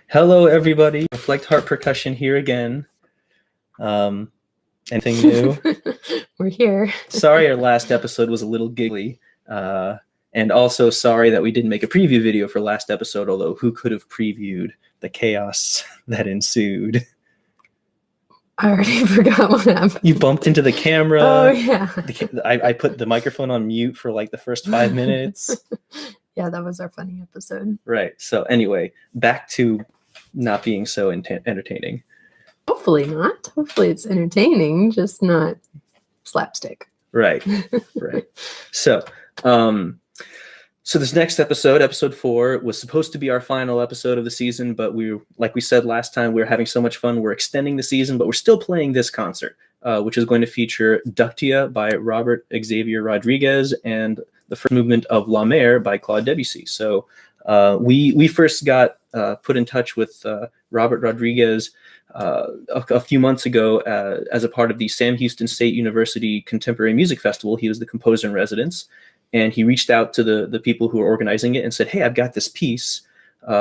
Hello, everybody. Reflect harp-percussion here again. Anything new? We're here. Sorry our last episode was a little giggly. And also sorry that we didn't make a preview video for last episode, although who could have previewed the chaos that ensued? I already forgot what happened. You bumped into the camera. Oh, yeah. I put the microphone on mute for like the first 5 minutes. Yeah, that was our funny episode. Right. So anyway, back to not being so entertaining. Hopefully not. Hopefully it's entertaining, just not slapstick. Right. Right. So this next episode, episode 4, was supposed to be our final episode of the season, but like we said last time, we were having so much fun. We're extending the season, but we're still playing this concert, which is going to feature Ductia by Robert Xavier Rodriguez and the first movement of La Mer by Claude Debussy. So we first got put in touch with Robert Rodriguez a few months ago as a part of the Sam Houston State University Contemporary Music Festival. He was the composer in residence, and he reached out to the people who were organizing it and said, hey, I've got this piece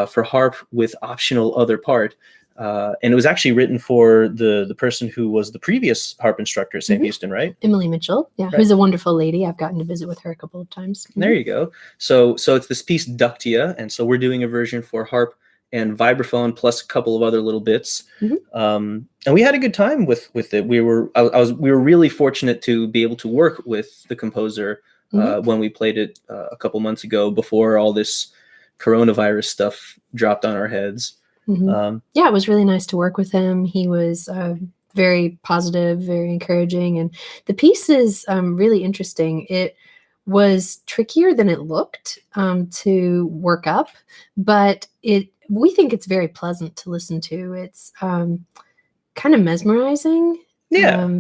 for harp with optional other part. And it was actually written for the person who was the previous harp instructor at Sam Houston, right? Emily Mitchell, yeah, right. Who's a wonderful lady. I've gotten to visit with her a couple of times. There you go. So it's this piece Ductia, and so we're doing a version for harp and vibraphone plus a couple of other little bits. And we had a good time with it. We were really fortunate to be able to work with the composer when we played it a couple months ago before all this coronavirus stuff dropped on our heads. Yeah, it was really nice to work with him. He was very positive, very encouraging, and the piece is really interesting. It was trickier than it looked to work up, but we think it's very pleasant to listen to. It's kind of mesmerizing. Yeah,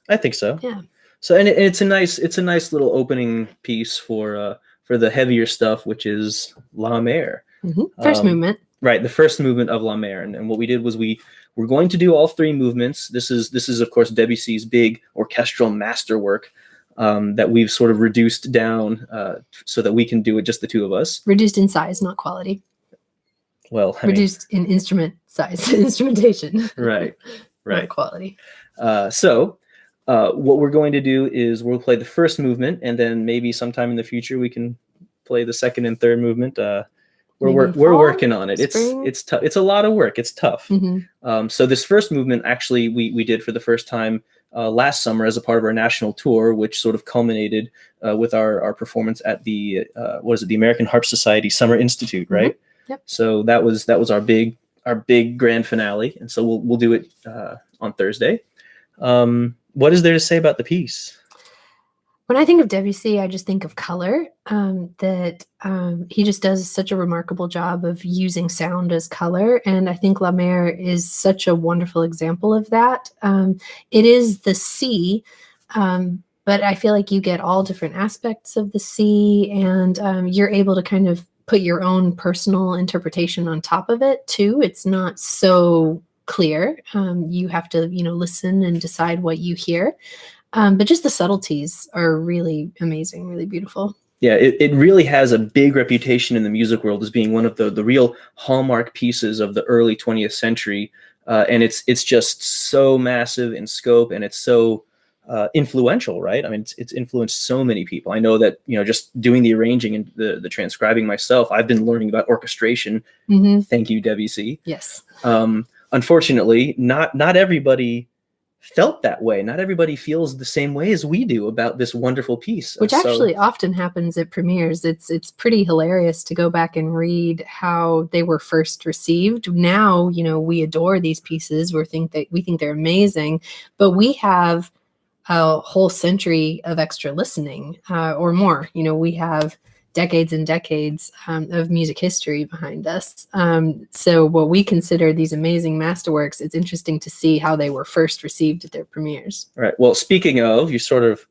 I think so. Yeah. So and it's a nice little opening piece for the heavier stuff, which is La Mer. First movement. Right, the first movement of La Mer. And what we did was we're going to do all 3 movements. This is of course Debussy's big orchestral masterwork that we've sort of reduced down so that we can do it just the 2 of us. Reduced in size, not quality. Well, reduced in instrument size, instrumentation. Right. Not quality. So what we're going to do is we'll play the first movement, and then maybe sometime in the future we can play the second and third movement. We're working on it. Spring? It's tough. It's a lot of work. It's tough. So this first movement, actually, we did for the first time last summer as a part of our national tour, which sort of culminated with our performance at the the American Harp Society Summer Institute, right? Yep. So that was our big grand finale, and so we'll do it on Thursday. What is there to say about the piece? When I think of Debussy, I just think of color, he just does such a remarkable job of using sound as color. And I think La Mer is such a wonderful example of that. It is the sea, but I feel like you get all different aspects of the sea, and you're able to kind of put your own personal interpretation on top of it too. It's not so clear. You have to, listen and decide what you hear. But just the subtleties are really amazing, really beautiful. Yeah, it really has a big reputation in the music world as being one of the real hallmark pieces of the early 20th century. And it's just so massive in scope, and it's so influential, right? I mean, it's influenced so many people. I know that, just doing the arranging and the transcribing myself, I've been learning about orchestration. Thank you, Debussy. Yes. Unfortunately, not everybody felt that way. Not everybody feels the same way as we do about this wonderful piece. Which actually often happens at premieres. It's pretty hilarious to go back and read how they were first received. Now, we adore these pieces. We think they're amazing, but we have a whole century of extra listening or more. We have decades and decades of music history behind us. So what we consider these amazing masterworks, it's interesting to see how they were first received at their premieres. Right. Well, speaking of, you're sort of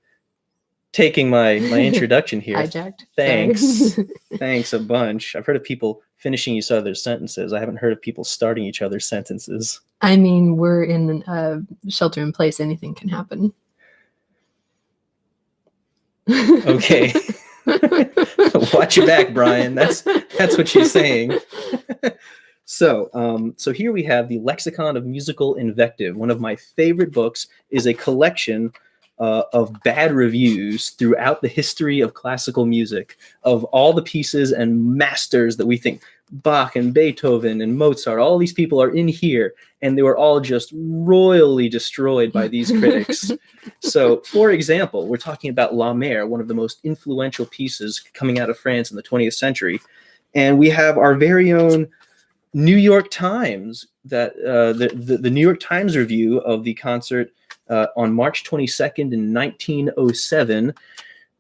taking my introduction here. Hijacked. Thanks. Thanks a bunch. I've heard of people finishing each other's sentences. I haven't heard of people starting each other's sentences. I mean, we're in shelter in place. Anything can happen. Okay. Watch your back, Brian. That's what she's saying. So here we have the Lexicon of Musical Invective. One of my favorite books is a collection of bad reviews throughout the history of classical music, of all the pieces and masters that we think Bach and Beethoven and Mozart, all these people are in here, and they were all just royally destroyed by these critics. So, for example, we're talking about La Mer, one of the most influential pieces coming out of France in the 20th century, and we have our very own New York Times, that the New York Times review of the concert on March 22nd in 1907.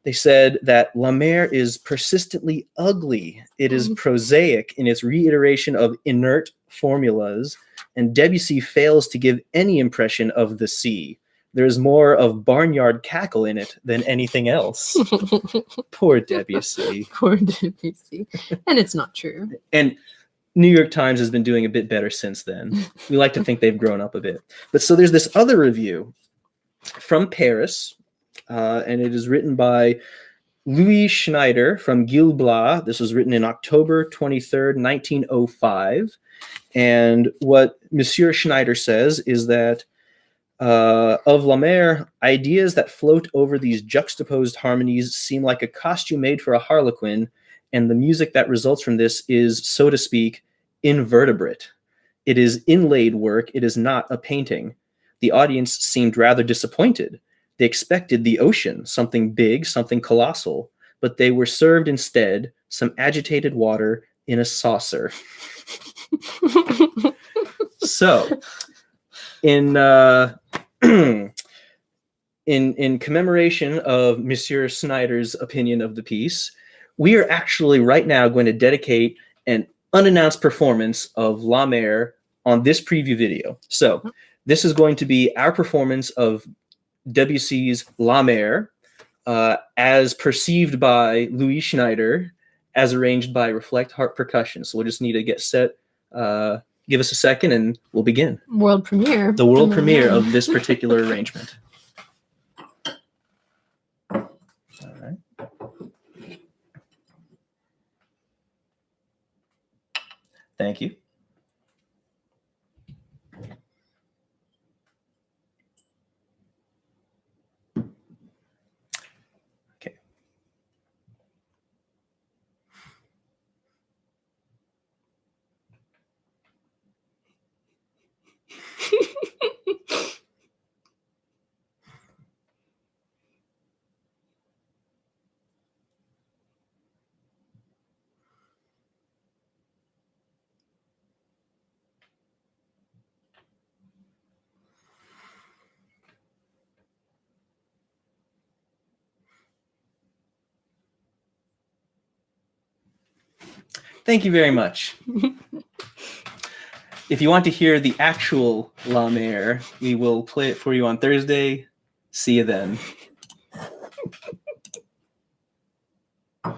They said that La Mer is persistently ugly. It is prosaic in its reiteration of inert formulas, and Debussy fails to give any impression of the sea. There is more of barnyard cackle in it than anything else. Poor Debussy. Poor Debussy. And it's not true. And New York Times has been doing a bit better since then. We like to think they've grown up a bit. But so there's this other review from Paris, and it is written by Louis Schneider from Gil Blas. This was written in October 23rd, 1905. And what Monsieur Schneider says is that of La Mer, ideas that float over these juxtaposed harmonies seem like a costume made for a harlequin, and the music that results from this is, so to speak, invertebrate. It is inlaid work. It is not a painting. The audience seemed rather disappointed. They expected the ocean, something big, something colossal, but they were served instead some agitated water in a saucer. So, in commemoration of Monsieur Schneider's opinion of the piece, we are actually right now going to dedicate an unannounced performance of La Mer on this preview video. So this is going to be our performance of Debussy's La Mer as perceived by Louis Schneider, as arranged by Reflect Harp-Percussion. So we'll just need to get set. Give us a second and we'll begin. World premiere. The world premiere of this particular arrangement. All right. Thank you. Okay. Thank you very much. If you want to hear the actual La Mer, we will play it for you on Thursday. See you then.